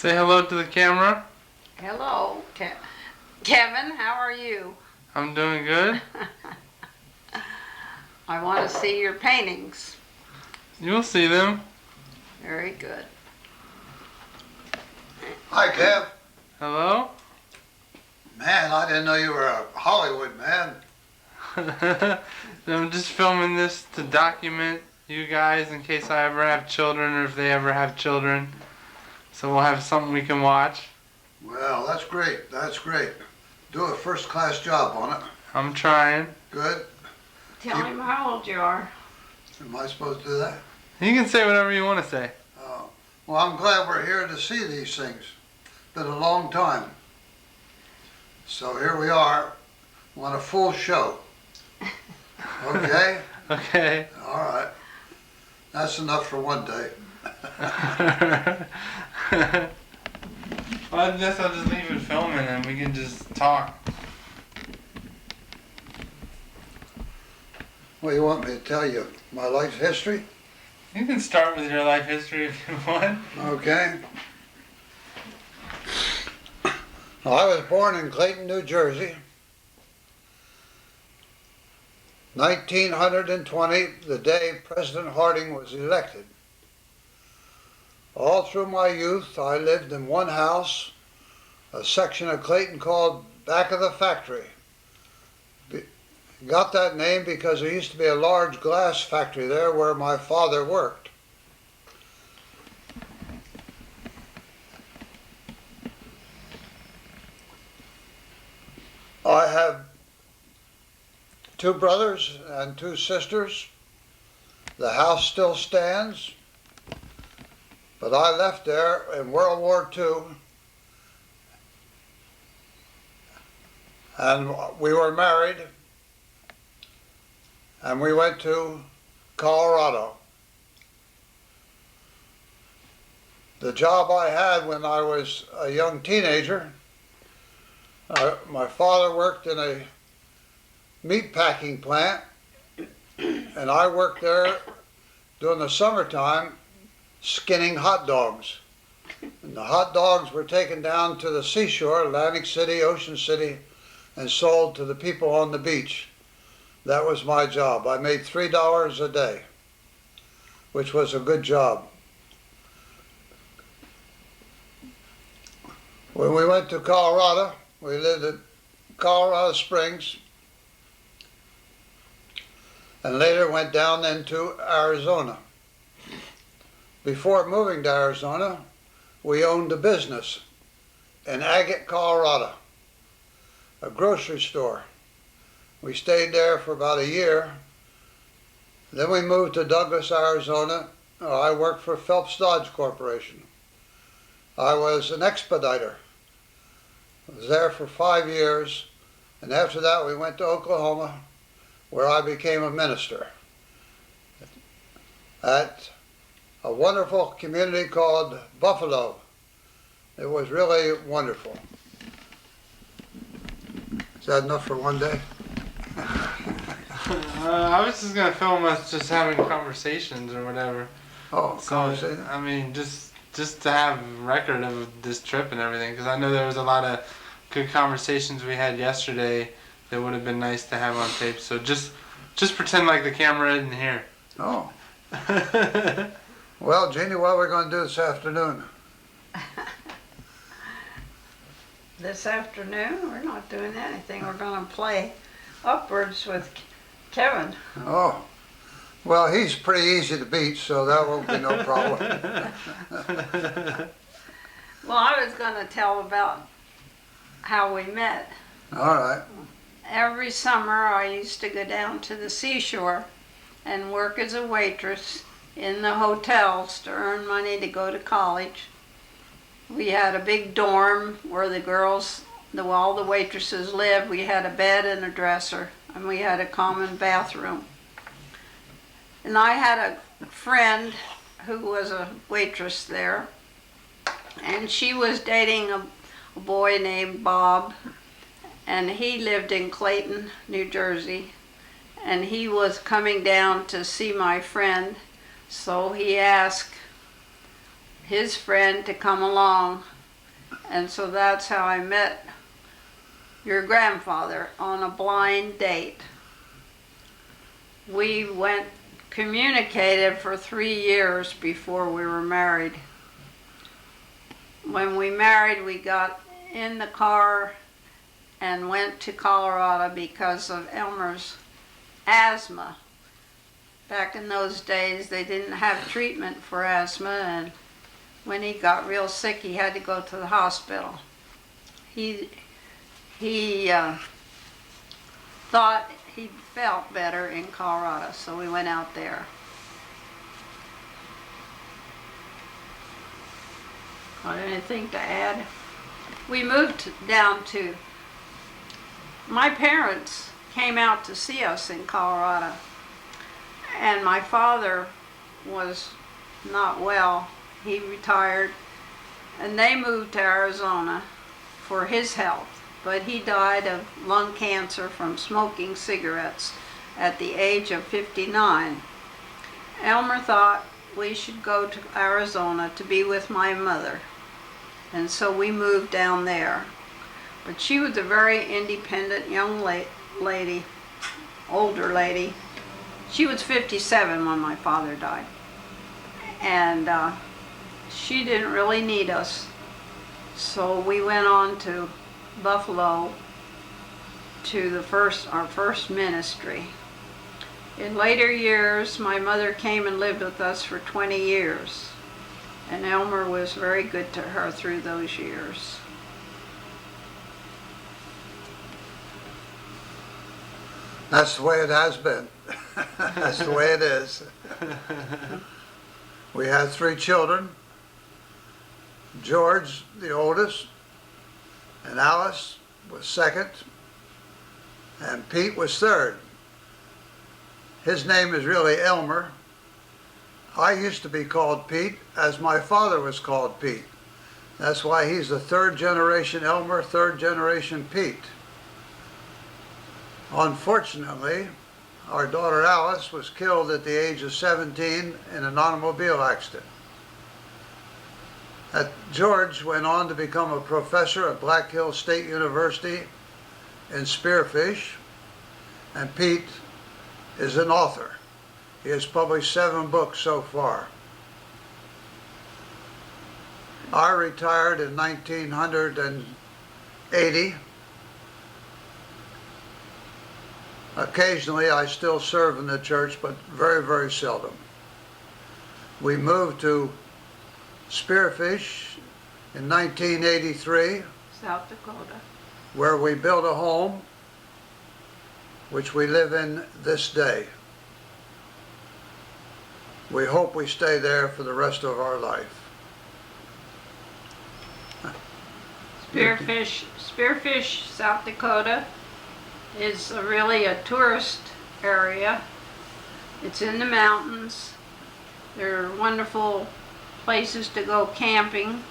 Say hello to the camera. Hello, Kevin, how are you? I'm doing good. I want to see your paintings. You'll see them. Very good. Hi, Kev. Hello. Man, I didn't know you were a Hollywood man. I'm just filming this to document you guys in case I ever have children or if they ever have children. So we'll have something we can watch. Well, that's great. That's great. Do a first-class job on it. I'm trying. Good. Tell him how old you are. Am I supposed to do that? You can say whatever you want to say. Oh. Well, I'm glad we're here to see these things. Been a long time. So here we are on a full show. Okay? Okay. All right. That's enough for one day. Well, I guess I'll just leave it filming and we can just talk. Well, you want me to tell you my life history? You can start with your life history if you want. Okay. Well, I was born in Clayton, New Jersey. 1920, the day President Harding was elected. All through my youth, I lived in one house, a section of Clayton called Back of the Factory. Got that name because there used to be a large glass factory there where my father worked. I have two brothers and two sisters. The house still stands, but I left there in World War II, and we were married, and we went to Colorado. The job I had when I was a young teenager, my father worked in a meat packing plant, and I worked there during the summertime skinning hot dogs. And the hot dogs were taken down to the seashore, Atlantic City, Ocean City, and sold to the people on the beach. That was my job. I made $3 a day, which was a good job. When we went to Colorado, we lived at Colorado Springs, and later went down into Arizona. Before moving to Arizona, we owned a business in Agate, Colorado, a grocery store. We stayed there for about a year. Then we moved to Douglas, Arizona. I worked for Phelps Dodge Corporation. I was an expediter. I was there for 5 years, and after that we went to Oklahoma, where I became a minister at a wonderful community called Buffalo. It was really wonderful. Is that enough for one day? I was just gonna film us just having conversations or whatever. Oh, So conversation. I mean, just to have record of this trip and everything, because I know there was a lot of good conversations we had yesterday that would have been nice to have on tape. So just pretend like the camera isn't here. Oh. Well, Jeannie, what are we going to do this afternoon? This afternoon, we're not doing anything. We're going to play upwards with Kevin. Oh. Well, he's pretty easy to beat, so that won't be no problem. Well, I was going to tell about how we met. All right. Every summer, I used to go down to the seashore and work as a waitress in the hotels to earn money to go to college. We had a big dorm where the girls, all the waitresses lived. We had a bed and a dresser, and we had a common bathroom. And I had a friend who was a waitress there, and she was dating a boy named Bob, and he lived in Clayton, New Jersey, and he was coming down to see my friend, so he asked his friend to come along And so that's how I met your grandfather, on a blind date. We communicated for 3 years before we were married. When we married, we got in the car and went to Colorado because of Elmer's asthma. Back in those days, they didn't have treatment for asthma, and when he got real sick, he had to go to the hospital. He thought he felt better in Colorado, so we went out there. Got anything to add? We moved down to, my parents came out to see us in Colorado, and my father was not well. He retired, and they moved to Arizona for his health, but he died of lung cancer from smoking cigarettes at the age of 59. Elmer thought we should go to Arizona to be with my mother, and so we moved down there. But she was a very independent young lady, older lady. She was 57 when my father died, and she didn't really need us. So we went on to Buffalo to our first ministry. In later years, my mother came and lived with us for 20 years, and Elmer was very good to her through those years. That's the way it has been. That's the way it is. We had 3 children. George, the oldest, and Alice was second, and Pete was third. His name is really Elmer. I used to be called Pete, as my father was called Pete. That's why he's the 3rd generation Elmer, 3rd generation Pete. Unfortunately, our daughter Alice was killed at the age of 17 in an automobile accident. George went on to become a professor at Black Hills State University in Spearfish, and Pete is an author. He has published 7 books so far. I retired in 1980. Occasionally I still serve in the church, but very, very seldom. We moved to Spearfish in 1983, South Dakota. where we built a home which we live in this day. We hope we stay there for the rest of our life. Spearfish, South Dakota is really a tourist area. It's in the mountains. There are wonderful places to go camping.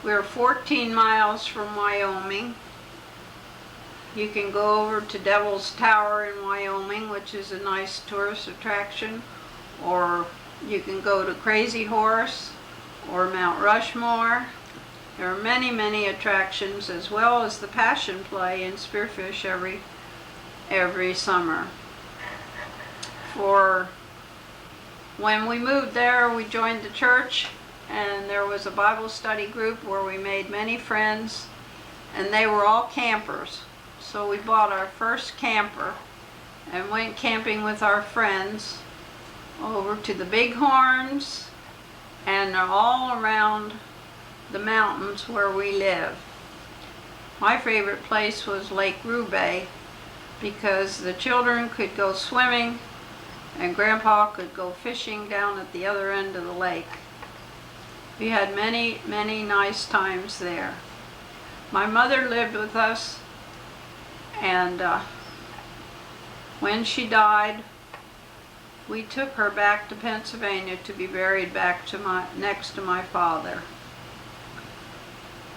We're 14 miles from Wyoming. You can go over to Devil's Tower in Wyoming, which is a nice tourist attraction, or you can go to Crazy Horse or Mount Rushmore. There are many, many attractions, as well as the Passion Play in Spearfish every summer. When we moved there, we joined the church, and there was a Bible study group where we made many friends, and they were all campers. So we bought our first camper and went camping with our friends over to the Bighorns and all around the mountains where we live. My favorite place was Lake Roubaix, because the children could go swimming and Grandpa could go fishing down at the other end of the lake. We had many, many nice times there. My mother lived with us, and when she died, we took her back to Pennsylvania to be buried next to my father.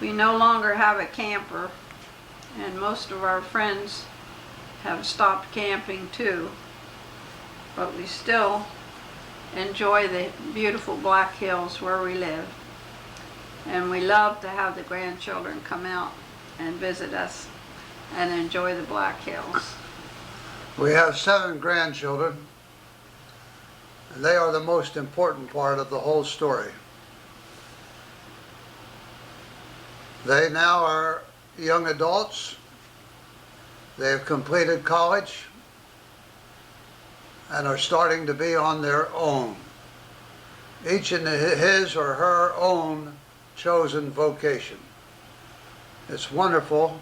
We no longer have a camper, and most of our friends have stopped camping too, but we still enjoy the beautiful Black Hills where we live. And we love to have the grandchildren come out and visit us and enjoy the Black Hills. We have 7 grandchildren, and they are the most important part of the whole story. They now are young adults. They have completed college and are starting to be on their own, each in his or her own chosen vocation. It's wonderful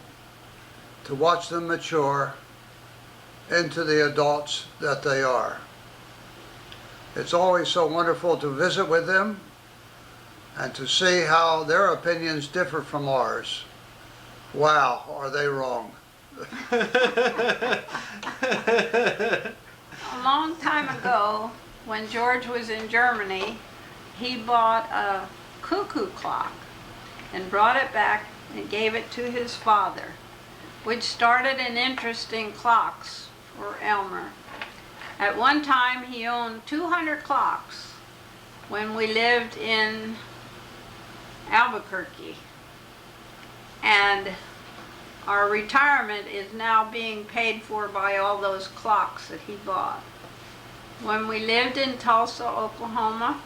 to watch them mature into the adults that they are. It's always so wonderful to visit with them and to see how their opinions differ from ours. Wow, are they wrong? A long time ago, when George was in Germany, he bought a cuckoo clock and brought it back and gave it to his father, which started an interest in clocks for Elmer. At one time, he owned 200 clocks when we lived in Albuquerque. And our retirement is now being paid for by all those clocks that he bought. When we lived in Tulsa, Oklahoma,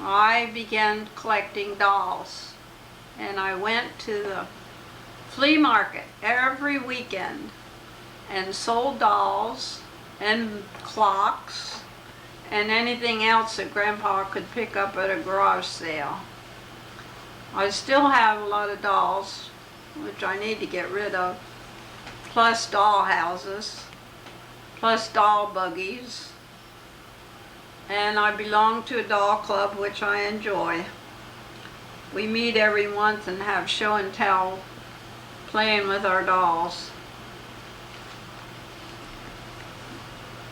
I began collecting dolls. And I went to the flea market every weekend and sold dolls and clocks and anything else that Grandpa could pick up at a garage sale. I still have a lot of dolls, which I need to get rid of, plus doll houses, plus doll buggies, and I belong to a doll club, which I enjoy. We meet every month and have show and tell, playing with our dolls.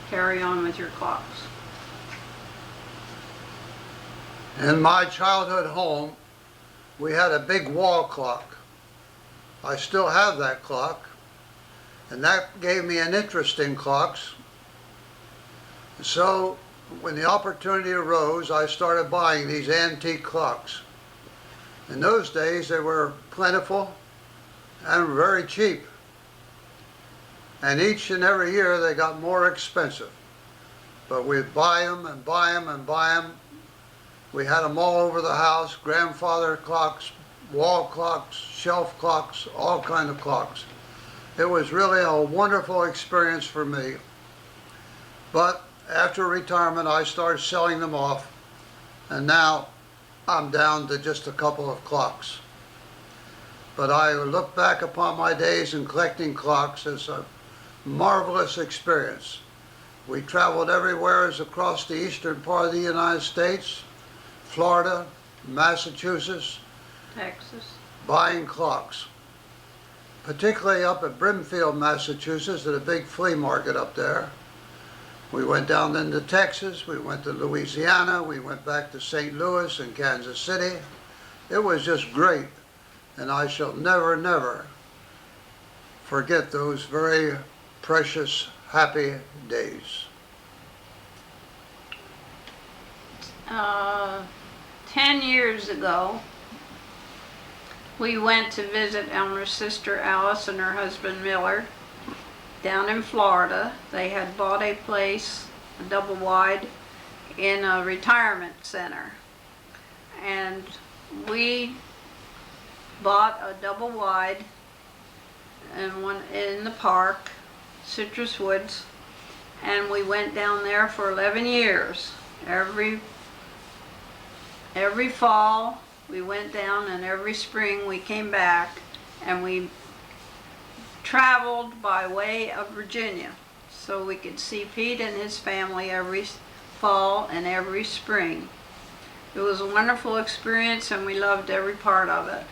Carry on with your clocks. In my childhood home, we had a big wall clock. I still have that clock, and that gave me an interest in clocks. So when the opportunity arose, I started buying these antique clocks. In those days, they were plentiful and very cheap. And each and every year, they got more expensive. But we'd buy them and buy them and buy them. We had them all over the house, grandfather clocks, wall clocks, shelf clocks, all kind of clocks. It was really a wonderful experience for me. But after retirement, I started selling them off, and now I'm down to just a couple of clocks. But I look back upon my days in collecting clocks as a marvelous experience. We traveled everywhere across the eastern part of the United States, Florida, Massachusetts, Texas. buying clocks. Particularly up at Brimfield, Massachusetts, at a big flea market up there. We went down into Texas, we went to Louisiana, we went back to St. Louis and Kansas City. It was just great, and I shall never, never forget those very precious, happy days. 10 years ago, we went to visit Elmer's sister Alice and her husband Miller down in Florida. They had bought a place, a double wide, in a retirement center. And we bought a double wide and one in the park, Citrus Woods, and we went down there for 11 years. Every fall we went down, and every spring we came back, and we traveled by way of Virginia so we could see Pete and his family every fall and every spring. It was a wonderful experience, and we loved every part of it.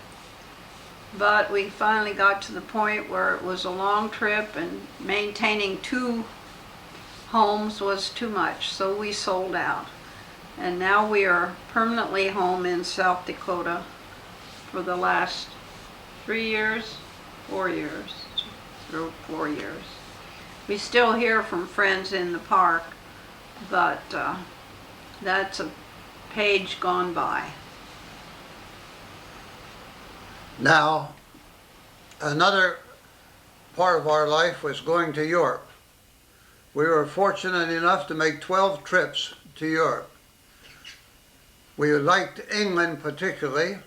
But we finally got to the point where it was a long trip, and maintaining 2 homes was too much, so we sold out. And now we are permanently home in South Dakota for the last 4 years. We still hear from friends in the park, but that's a page gone by. Now, another part of our life was going to Europe. We were fortunate enough to make 12 trips to Europe. We liked England particularly,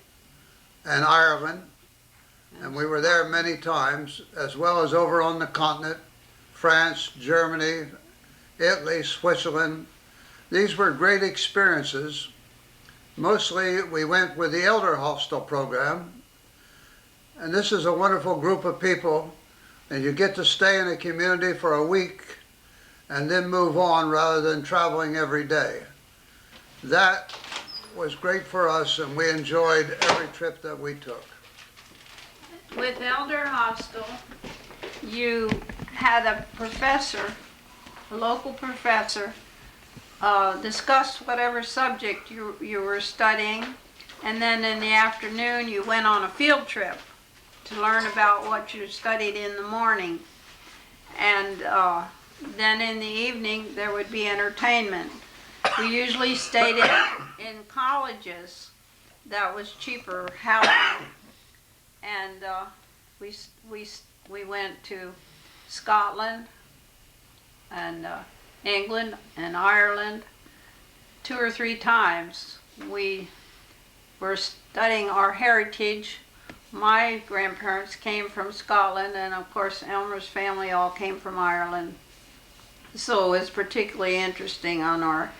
and Ireland, and we were there many times, as well as over on the continent, France, Germany, Italy, Switzerland. These were great experiences. Mostly we went with the Elder Hostel program, and this is a wonderful group of people, and you get to stay in a community for a week and then move on rather than traveling every day. That was great for us, and we enjoyed every trip that we took. With Elder Hostel, you had a professor, a local professor, discuss whatever subject you were studying, and then in the afternoon you went on a field trip to learn about what you studied in the morning. And then in the evening there would be entertainment. We usually stayed in colleges. That was cheaper housing. And we went to Scotland and England and Ireland 2 or 3 times. We were studying our heritage. My grandparents came from Scotland, and of course Elmer's family all came from Ireland. So it was particularly interesting on our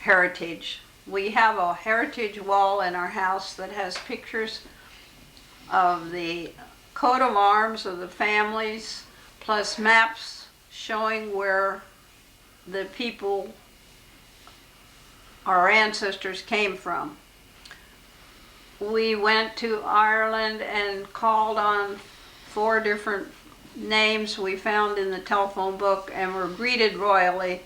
heritage. We have a heritage wall in our house that has pictures of the coat of arms of the families, plus maps showing where the people, our ancestors, came from. We went to Ireland and called on 4 different names we found in the telephone book and were greeted royally.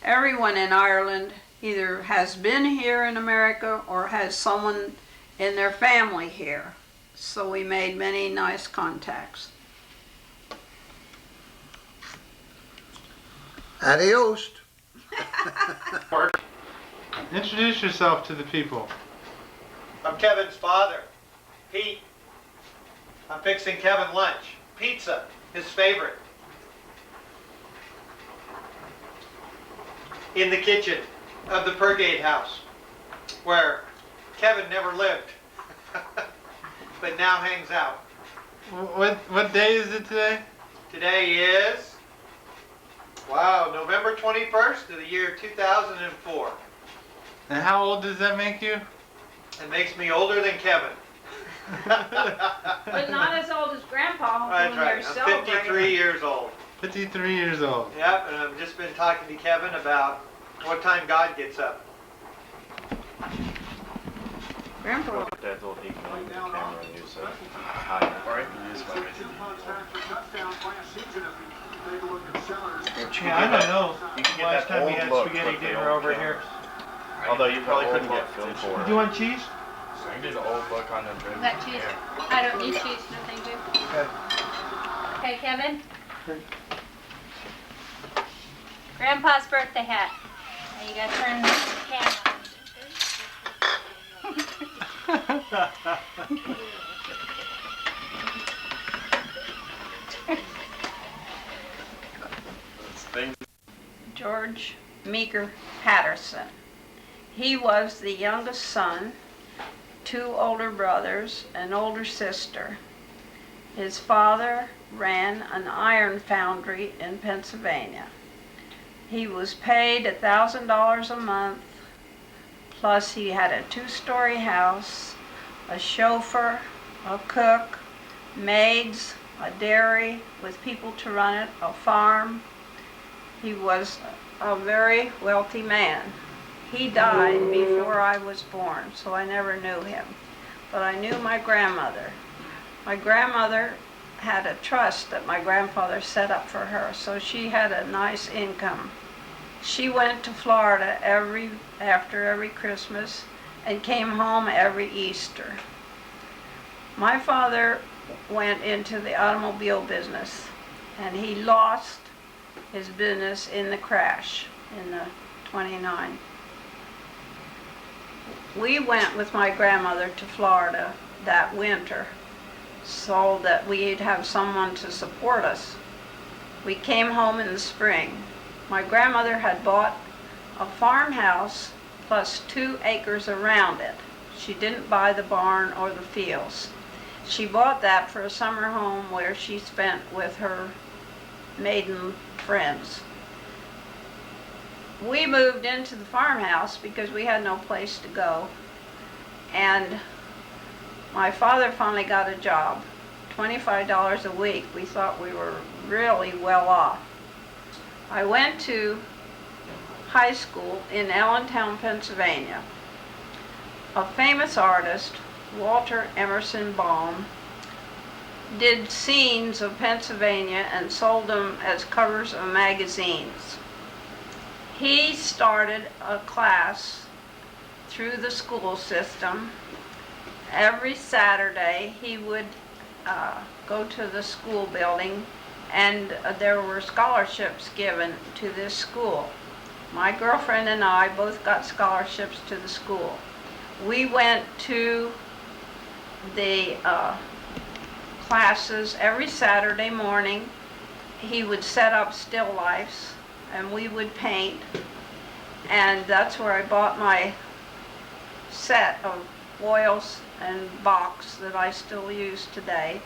Everyone in Ireland either has been here in America or has someone in their family here. So we made many nice contacts. Adios. Introduce yourself to the people. I'm Kevin's father, Pete. I'm fixing Kevin lunch. Pizza, his favorite. In the kitchen of the Purgate house, where Kevin never lived, but now hangs out. What day is it today? Today is, wow, November 21st of the year 2004. And how old does that make you? It makes me older than Kevin. But not as old as Grandpa That's when right, you're I'm celebrating. 53 years old. 53 years old. Yep, and I've just been talking to Kevin about what time God gets up. Grandpa. Dad's old 8mm camera and use it. Alright, use my Yeah, I don't know. You can get Last that time we old had look spaghetti with the dinner old over camera. here. Although you probably couldn't get film for it. Do you want cheese? You can do the old look on the Is that cheese? I don't need cheese, no thank you. Okay. Okay, Kevin? Grandpa's birthday hat. Now you gotta turn the camera on. George Meeker Patterson. He was the youngest son, 2 older brothers, an older sister. His father ran an iron foundry in Pennsylvania. He was paid $1,000 a month, plus he had a 2-story house, a chauffeur, a cook, maids, a dairy with people to run it, a farm. He was a very wealthy man. He died before I was born, so I never knew him. But I knew my grandmother. My grandmother had a trust that my grandfather set up for her, so she had a nice income. She went to Florida after every Christmas and came home every Easter. My father went into the automobile business, and he lost his business in the crash in the 29. We went with my grandmother to Florida that winter, so that we'd have someone to support us. We came home in the spring. My grandmother had bought a farmhouse plus 2 acres around it. She didn't buy the barn or the fields. She bought that for a summer home where she spent with her maiden friends. We moved into the farmhouse because we had no place to go, and my father finally got a job, $25 a week. We thought we were really well off. I went to high school in Allentown, Pennsylvania. A famous artist, Walter Emerson Baum, did scenes of Pennsylvania and sold them as covers of magazines. He started a class through the school system. Every Saturday he would go to the school building, and there were scholarships given to this school. My girlfriend and I both got scholarships to the school. We went to the classes every Saturday morning. He would set up still lifes and we would paint, and that's where I bought my set of oils and box that I still use today.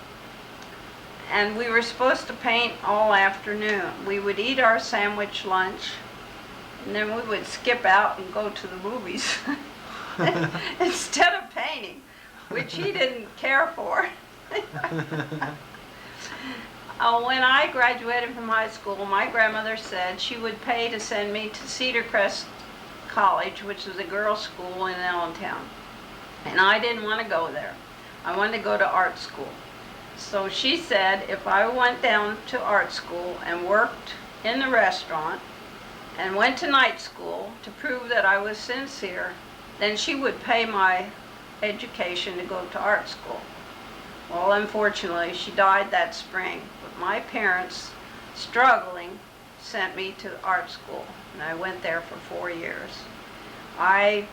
And we were supposed to paint all afternoon. We would eat our sandwich lunch, and then we would skip out and go to the movies instead of painting, which he didn't care for. When I graduated from high school, my grandmother said she would pay to send me to Cedar Crest College, which was a girls' school in Allentown. And I didn't want to go there. I wanted to go to art school. So she said if I went down to art school and worked in the restaurant and went to night school to prove that I was sincere, then she would pay my education to go to art school. Well, unfortunately, she died that spring, but my parents, struggling, sent me to art school, and I went there for 4 years. By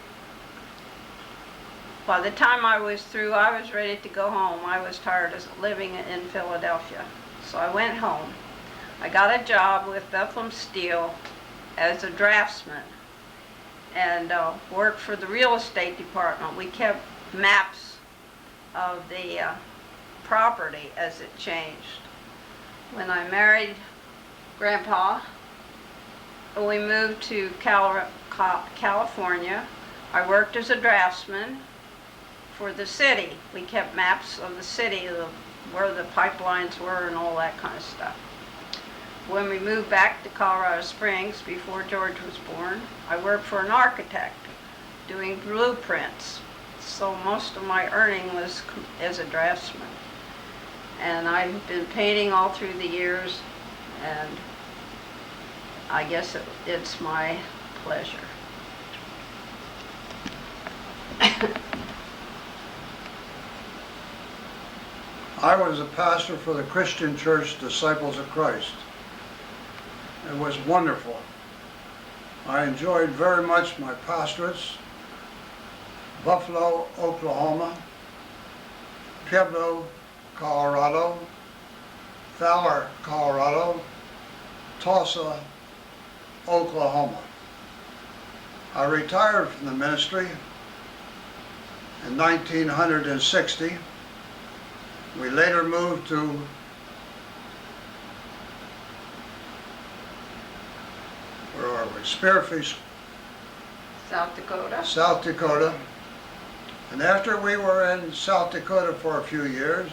the time I was through, I was ready to go home. I was tired of living in Philadelphia, so I went home. I got a job with Bethlehem Steel as a draftsman, and worked for the real estate department. We kept maps of the property as it changed. When I married Grandpa, we moved to California. I worked as a draftsman for the city. We kept maps of the city, where the pipelines were and all that kind of stuff. When we moved back to Colorado Springs before George was born, I worked for an architect doing blueprints. So most of my earning was as a draftsman. And I've been painting all through the years, and I guess it's my pleasure. I was a pastor for the Christian Church Disciples of Christ. It was wonderful. I enjoyed very much my pastorates. Buffalo, Oklahoma, Pueblo, Colorado, Fowler, Colorado, Tulsa, Oklahoma. I retired from the ministry in 1960. We later moved to where are we? Spearfish, South Dakota. South Dakota. And after we were in South Dakota for a few years,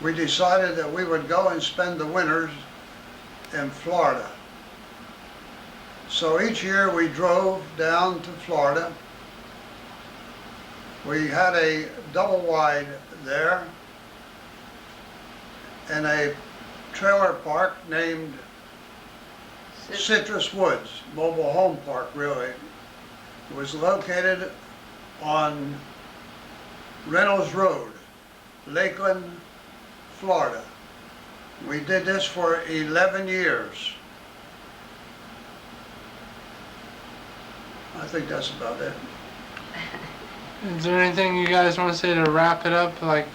we decided that we would go and spend the winters in Florida. So each year we drove down to Florida. We had a double wide there in a trailer park named Citrus Woods, mobile home park really. It was located on Reynolds Road, Lakeland, Florida. We did this for 11 years. I think that's about it. Is there anything you guys want to say to wrap it up? Like,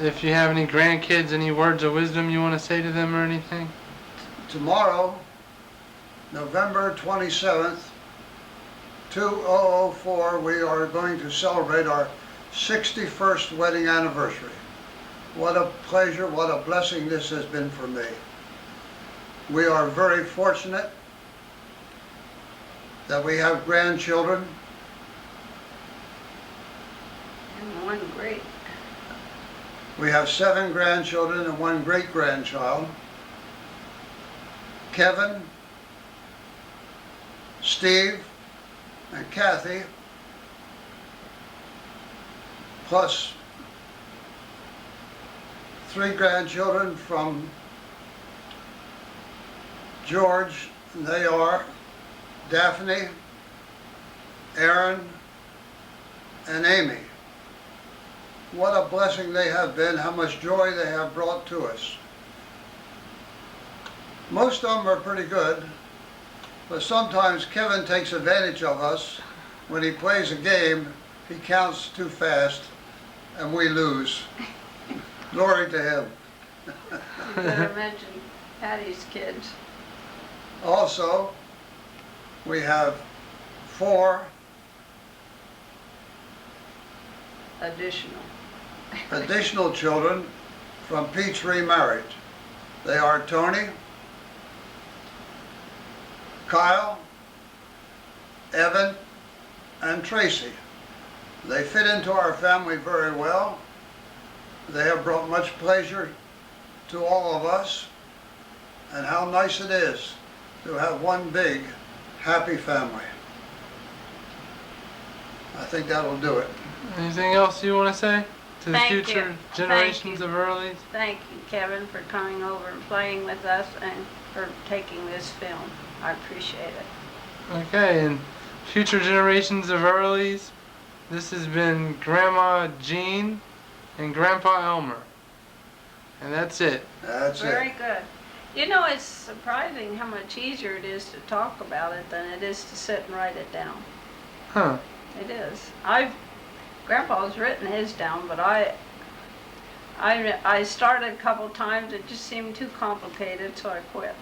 if you have any grandkids, any words of wisdom you want to say to them or anything? Tomorrow, November 27th, 2004, we are going to celebrate our 61st wedding anniversary. What a pleasure, what a blessing this has been for me. We are very fortunate that we have grandchildren. And one great. We have 7 grandchildren and 1 great-grandchild. Kevin, Steve, and Kathy, plus 3 grandchildren from George. They are Daphne, Aaron, and Amy. What a blessing they have been, how much joy they have brought to us. Most of them are pretty good, but sometimes Kevin takes advantage of us. When he plays a game, he counts too fast and we lose. Glory to him. You better mention Patty's kids. Also, we have 4 additional children from Pete's remarriage. They are Tony, Kyle, Evan, and Tracy. They fit into our family very well. They have brought much pleasure to all of us, and how nice it is to have one big, happy family. I think that'll do it. Anything else you want to say to the Thank future you. generations Thank of Earleys? Thank you, Kevin, for coming over and playing with us and for taking this film. I appreciate it. Okay, and future generations of Earleys, this has been Grandma Jean and Grandpa Elmer. And that's it. That's Very it. good. You know, it's surprising how much easier it is to talk about it than it is to sit and write it down. Huh. It is. Grandpa's written his down, but I started a couple times. It just seemed too complicated, so I quit.